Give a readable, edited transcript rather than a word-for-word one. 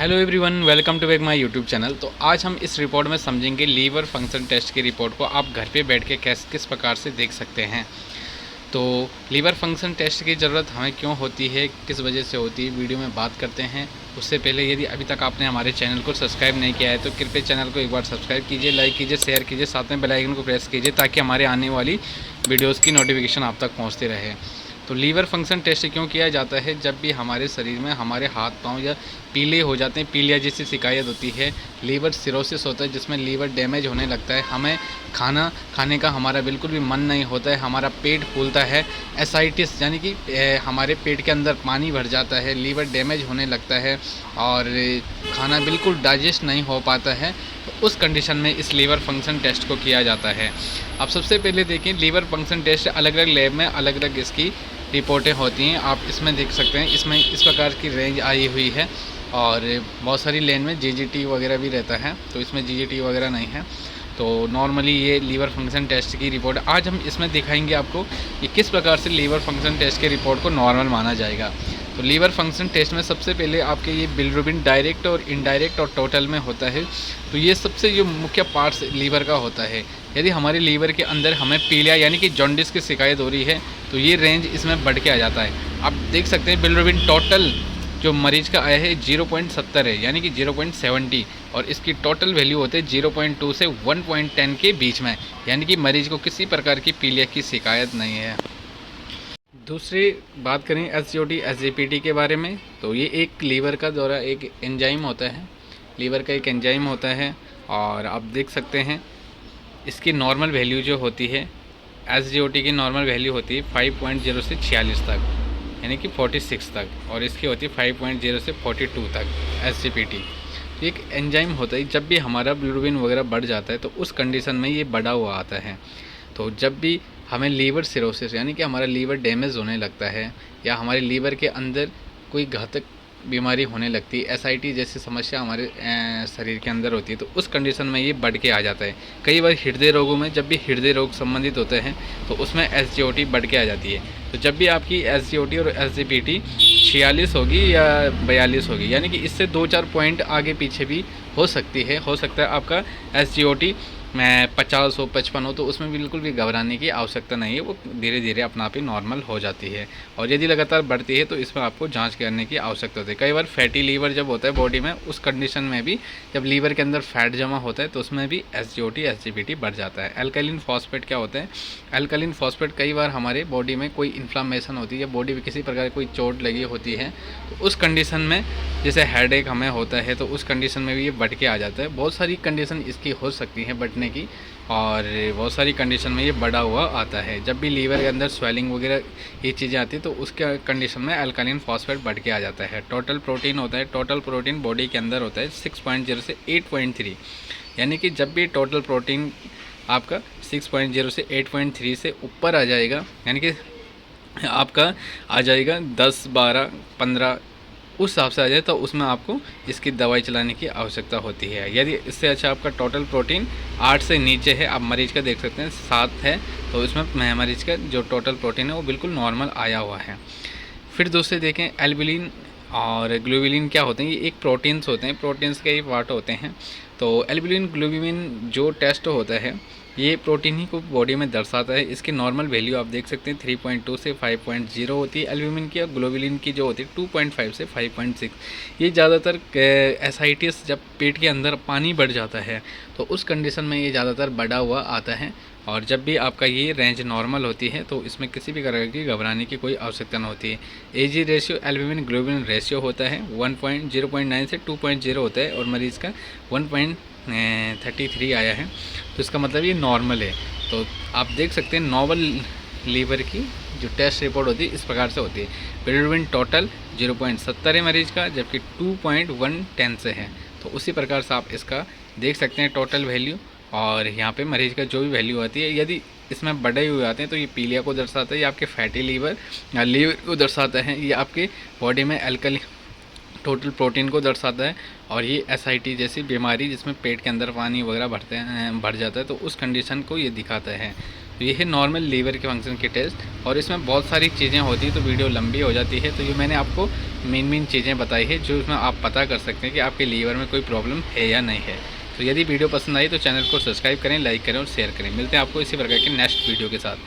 Hello everyone, welcome to back my YouTube channel. तो आज हम इस रिपोर्ट में समझेंगे लीवर फंक्शन टेस्ट की रिपोर्ट को आप घर पे बैठ के किस प्रकार से देख सकते हैं। तो लीवर फंक्शन टेस्ट की ज़रूरत हमें क्यों होती है, किस वजह से होती है, वीडियो में बात करते हैं। उससे पहले यदि अभी तक आपने हमारे चैनल को सब्सक्राइब नहीं किया है तो कृपया चैनल को एक बार सब्सक्राइब कीजिए, लाइक कीजिए, शेयर कीजिए, साथ में बेल आइकन को प्रेस कीजिए ताकि हमारे आने वाली वीडियोज़ की नोटिफिकेशन आप तक पहुँचती रहे। तो लीवर फंक्शन टेस्ट क्यों किया जाता है? जब भी हमारे शरीर में हमारे हाथ पांव या पीले हो जाते हैं, पीलिया जैसी शिकायत होती है, लीवर सिरोसिस होता है जिसमें लीवर डैमेज होने लगता है, हमें खाना खाने का हमारा बिल्कुल भी मन नहीं होता है, हमारा पेट फूलता है, एसाइटिस यानी कि हमारे पेट के अंदर पानी भर जाता है, लीवर डैमेज होने लगता है और खाना बिल्कुल डाइजेस्ट नहीं हो पाता है। तो उस कंडीशन में इस लीवर फंक्शन टेस्ट को किया जाता है। अब सबसे पहले देखें, लीवर फंक्शन टेस्ट अलग अलग लैब में अलग अलग इसकी रिपोर्टें होती हैं। आप इसमें देख सकते हैं, इसमें इस प्रकार की रेंज आई हुई है और बहुत सारी लेन में जीजीटी वगैरह भी रहता है, तो इसमें जीजीटी वगैरह नहीं है। तो नॉर्मली ये लीवर फंक्शन टेस्ट की रिपोर्ट आज हम इसमें दिखाएंगे आपको कि किस प्रकार से लीवर फंक्शन टेस्ट की रिपोर्ट को नॉर्मल माना जाएगा। तो लीवर फंक्शन टेस्ट में सबसे पहले आपके ये बिलिरुबिन डायरेक्ट और इनडायरेक्ट और टोटल में होता है। तो ये सबसे जो मुख्य पार्ट्स लीवर का होता है। यदि हमारे लीवर के अंदर हमें पीलिया यानी कि जॉन्डिस की शिकायत हो रही है तो ये रेंज इसमें बढ़ के आ जाता है। आप देख सकते हैं बिलिरुबिन टोटल जो मरीज का आया है 0.70 है, यानी कि 0.70, और इसकी टोटल वैल्यू होते हैं 0.2 से 1.10 के बीच में, यानी कि मरीज को किसी प्रकार की पीलिया की शिकायत नहीं है। दूसरी बात करें एसजीओटी एसजीपीटी के बारे में, तो ये एक लीवर का द्वारा एक एंजाइम होता है, लीवर का एक एंजाइम होता है और आप देख सकते हैं इसकी नॉर्मल वैल्यू जो होती है, एसजीओटी की नॉर्मल वैल्यू होती है 5.0 से 46 तक, यानी कि 46 तक, और इसकी होती है 5.0 से 42 तक एसजीपीटी। एक एंजाइम होता है, जब भी हमारा बिलिरुबिन वगैरह बढ़ जाता है तो उस कंडीशन में ये बढ़ा हुआ आता है। तो जब भी हमें लीवर सिरोसिस यानी कि हमारा लीवर डैमेज होने लगता है या हमारे लीवर के अंदर कोई घातक बीमारी होने लगती है, एसआईटी जैसी समस्या हमारे शरीर के अंदर होती है, तो उस कंडीशन में ये बढ़ के आ जाता है। कई बार हृदय रोगों में जब भी हृदय रोग संबंधित होते हैं तो उसमें एसजीओटी बढ़ के आ जाती है। तो जब भी आपकी एसजीओटी और एसजीपीटी 46 होगी या 42 होगी, यानी कि इससे 2-4 पॉइंट आगे पीछे भी हो सकती है, हो सकता है आपका एसजीओटी मैं 50 हो 55 हो, तो उसमें बिल्कुल भी घबराने की आवश्यकता नहीं है, वो धीरे धीरे अपना आप ही नॉर्मल हो जाती है। और यदि लगातार बढ़ती है तो इसमें आपको जांच करने की आवश्यकता होती है। कई बार फैटी लीवर जब होता है बॉडी में, उस कंडीशन में भी जब लीवर के अंदर फैट जमा होता है तो उसमें भी एसजीओटी एसजीपीटी बढ़ जाता है। एल्कालिन फॉस्फेट क्या होता है? एल्कालिन फॉस्फेट कई बार हमारे बॉडी में कोई इन्फ्लामेशन होती है या बॉडी में किसी प्रकार कोई चोट लगी होती है तो उस कंडीशन में, जैसे हेडेक हमें होता है, तो उस कंडीशन में भी ये बढ़ के आ जाता है। बहुत सारी कंडीशन इसकी हो सकती है बढ़ने की, और बहुत सारी कंडीशन में ये बढ़ा हुआ आता है। जब भी लीवर के अंदर स्वेलिंग वगैरह ये चीज़ें आती है तो उसके कंडीशन में अल्कालिन फॉस्फेट बढ़ के आ जाता है। टोटल प्रोटीन होता है, टोटल प्रोटीन बॉडी के अंदर होता है 6.0 से 8.3, यानी कि जब भी टोटल प्रोटीन आपका 6.0 से 8.3 से ऊपर आ जाएगा, यानी कि आपका आ जाएगा 10, 12, 15 उस हिसाब से आ जाए, तो उसमें आपको इसकी दवाई चलाने की आवश्यकता होती है। यदि इससे अच्छा आपका टोटल प्रोटीन 8 से नीचे है, आप मरीज का देख सकते हैं 7 है, तो इसमें मरीज का जो टोटल प्रोटीन है वो बिल्कुल नॉर्मल आया हुआ है। फिर दूसरे देखें, एल्बुलिन और ग्लोबुलिन क्या होते हैं? ये एक प्रोटीन्स होते हैं, प्रोटीन्स के ही पार्ट होते हैं। तो एल्बुलिन ग्लोबुलिन जो टेस्ट होता है ये प्रोटीन ही को बॉडी में दर्शाता है। इसकी नॉर्मल वैल्यू आप देख सकते हैं 3.2 से 5.0 होती है एल्ब्यूमिन की, और ग्लोबुलिन की जो होती है 2.5 से 5.6। ये ज़्यादातर एसाइटिस, जब पेट के अंदर पानी बढ़ जाता है तो उस कंडीशन में ये ज़्यादातर बढ़ा हुआ आता है। और जब भी आपका ये रेंज नॉर्मल होती है तो इसमें किसी भी प्रकार की घबराने की कोई आवश्यकता नहीं होती है। एजी रेशियो एल्ब्यूमिन ग्लोबुलिन रेशियो होता है 1.0.9 से 2.0 होता है, और मरीज़ का 1.33 आया है, तो इसका मतलब ये नॉर्मल है। तो आप देख सकते हैं नॉर्मल लीवर की जो टेस्ट रिपोर्ट होती है इस प्रकार से होती है। बिलिरुबिन टोटल 0.70 है मरीज का, जबकि 2.110 से है, तो उसी प्रकार से आप इसका देख सकते हैं टोटल वैल्यू। और यहाँ पे मरीज का जो भी वैल्यू आती है, यदि इसमें बढ़े हुए आते हैं तो ये पीलिया को दर्शाता है, ये आपके फैटी लीवर या लीवर को दर्शाता है, ये आपके बॉडी में एल्कली टोटल प्रोटीन को दर्शाता है, और ये एसआईटी जैसी बीमारी जिसमें पेट के अंदर पानी वगैरह भर जाता है, तो उस कंडीशन को ये दिखाता है। तो ये है नॉर्मल लीवर के फंक्शन की टेस्ट, और इसमें बहुत सारी चीज़ें होती हैं तो वीडियो लंबी हो जाती है, तो ये मैंने आपको मेन चीज़ें बताई है जो उसमें आप पता कर सकते हैं कि आपके लीवर में कोई प्रॉब्लम है या नहीं है। तो यदि वीडियो पसंद आई तो चैनल को सब्सक्राइब करें, लाइक करें और शेयर करें। मिलते हैं आपको इसी प्रकार के नेक्स्ट वीडियो के साथ।